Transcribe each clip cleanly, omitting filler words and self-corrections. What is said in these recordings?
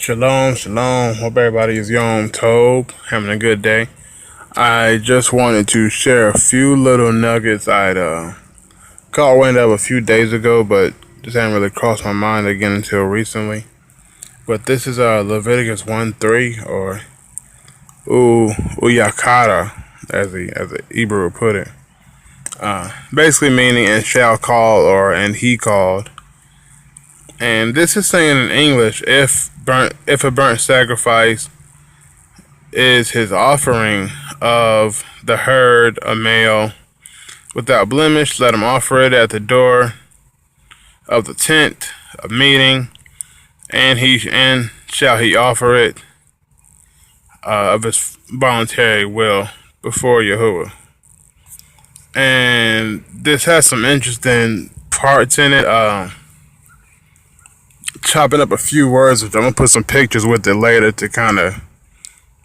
Shalom, shalom. Hope everybody is Yom Tov, having a good day. I just wanted to share a few little nuggets I'd caught wind of a few days ago, but just hadn't really crossed my mind again until recently. But this is Leviticus 1:3, or Uyakara, as the Hebrew would put it. Basically meaning "and shall call" or "and he called." And this is saying in English, if a burnt sacrifice is his offering of the herd, a male, without blemish, let him offer it at the door of the tent of meeting, and shall he offer it of his voluntary will before Yahuwah. And this has some interesting parts in it. Chopping up a few words, which I'm gonna put some pictures with it later to kind of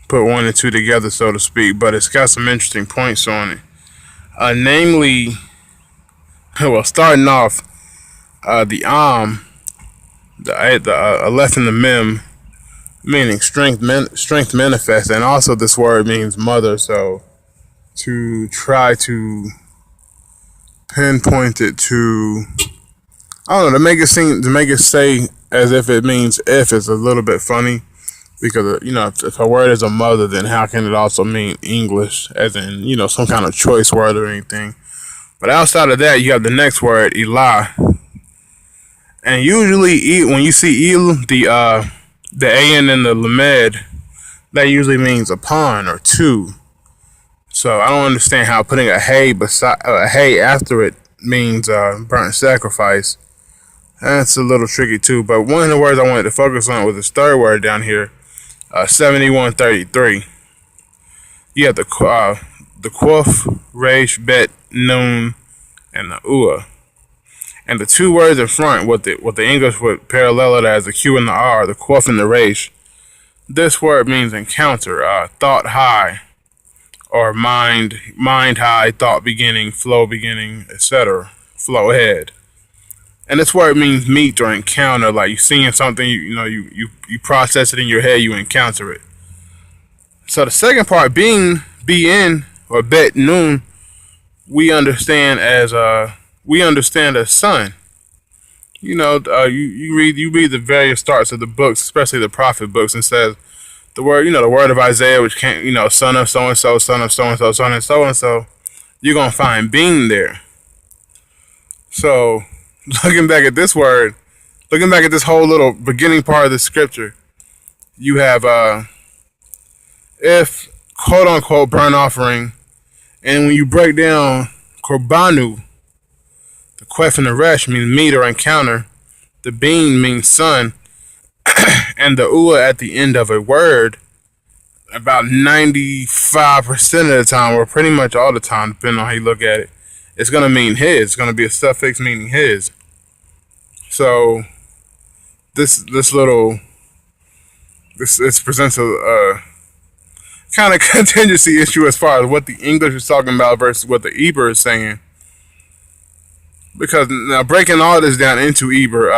put one and two together, so to speak. But it's got some interesting points on it. Namely, well, starting off, the the aleph and the mem, meaning strength manifest, and also this word means mother. So to try to pinpoint it to, I don't know, to make it say as if it means if is a little bit funny, because if a word is a mother, then how can it also mean English, as in some kind of choice word or anything? But outside of that, you have the next word, Elah, and usually when you see El, the an and the lamed, that usually means upon or to. So I don't understand how putting a hey after it means burnt sacrifice. That's a little tricky too. But one of the words I wanted to focus on was this third word down here, 7133. You have the Quof, Resh, Bet, Nun, and the Ua. And the two words in front, what the English would parallel it as the Q and the R, the Quof and the Resh. This word means encounter, thought high, or mind high, thought beginning, flow beginning, etc. Flow ahead. And this word means meet or encounter, like you're seeing something, you process it in your head, you encounter it. So the second part, being or bet noon, we understand as son. You read the various starts of the books, especially the prophet books, and says the word of Isaiah, which came, son of so and so, son of so and so, son of so and so. You're gonna find being there. So, looking back at this whole little beginning part of the scripture, you have if, quote unquote, burnt offering, and when you break down korbanu, the quef and the resh means meet or encounter, the bean means son, and the ua at the end of a word, about 95% of the time, or pretty much all the time, depending on how you look at it, it's going to mean his. It's going to be a suffix meaning his. So this presents a kind of contingency issue as far as what the English is talking about versus what the Hebrew is saying. Because now, breaking all this down into Hebrew,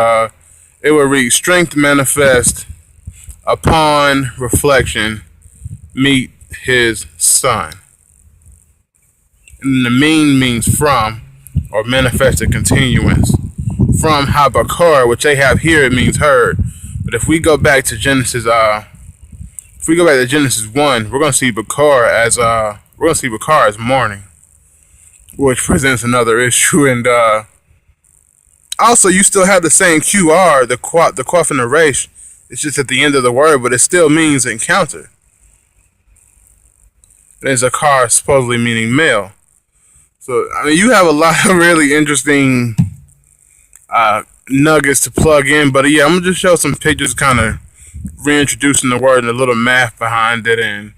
it would read strength manifest upon reflection meet his son. And the mean means from, or manifested continuance. From Habakar, which they have here, it means heard. But if we go back to Genesis 1, we're gonna see Bakar as morning, which presents another issue. And also, you still have the same QR, the Quaf and the Resh. It's just at the end of the word, but it still means encounter. There's a car supposedly meaning male. So you have a lot of really interesting nuggets to plug in, but yeah, I'm gonna just show some pictures, kind of reintroducing the word and a little math behind it, and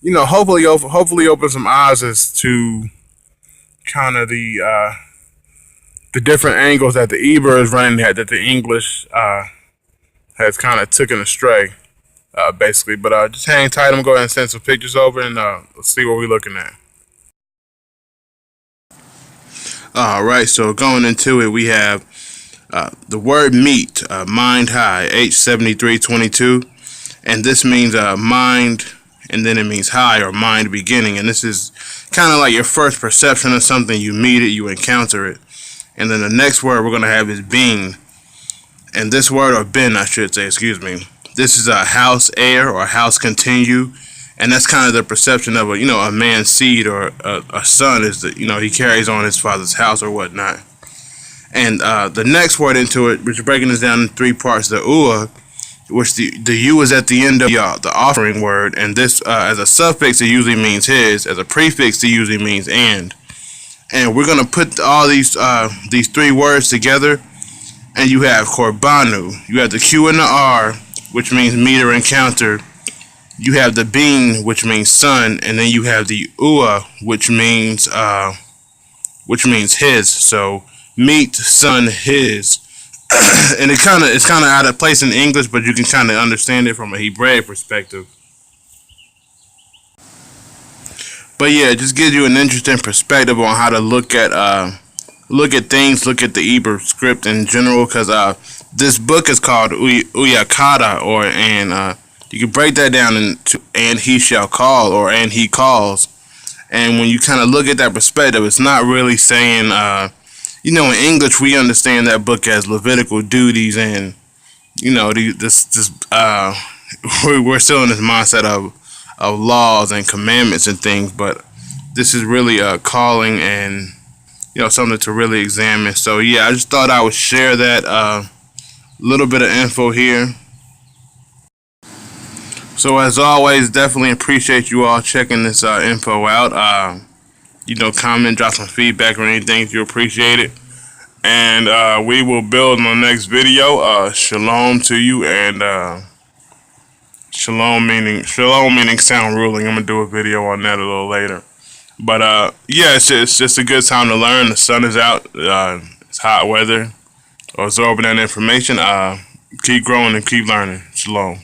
hopefully open some eyes as to kind of the different angles that the Hebrew is running at, that the English has kind of taken astray, basically. But just hang tight. I'm gonna go ahead and send some pictures over, and let's see what we're looking at. All right, so going into it, we have The word meet, mind high, H7322, and this means mind, and then it means high or mind beginning, and this is kind of like your first perception of something. You meet it, you encounter it, and then the next word we're gonna have is being, and this word, or ben, I should say, excuse me. This is a house heir or house continue, and that's kind of the perception of a man's seed or a son is that he carries on his father's house or whatnot. And the next word into it, which is breaking this down in three parts, the ua, which the u is at the end of the offering word, and this as a suffix it usually means his, as a prefix it usually means and we're gonna put all these three words together, and you have korbanu. You have the q and the r, which means meet or encounter. You have the being, which means son, and then you have the ua, which means his. So meet, son, his. And it's kind of out of place in English, but you can kind of understand it from a Hebraic perspective. But yeah, it just gives you an interesting perspective on how to look at things, look at the Hebrew script in general, because this book is called Uyakata, and you can break that down into and he shall call, or and he calls. And when you kind of look at that perspective, it's not really saying, in English we understand that book as Levitical duties, and we're still in this mindset of laws and commandments and things, but this is really a calling and something to really examine. So yeah, I just thought I would share that little bit of info here. So as always, definitely appreciate you all checking this info out. Comment, drop some feedback or anything if you appreciate it. And we will build in the next video. Shalom to you, and shalom meaning sound ruling. I'm gonna do a video on that a little later. But yeah, it's just a good time to learn. The sun is out. It's hot weather. Absorbing that information. Keep growing and keep learning. Shalom.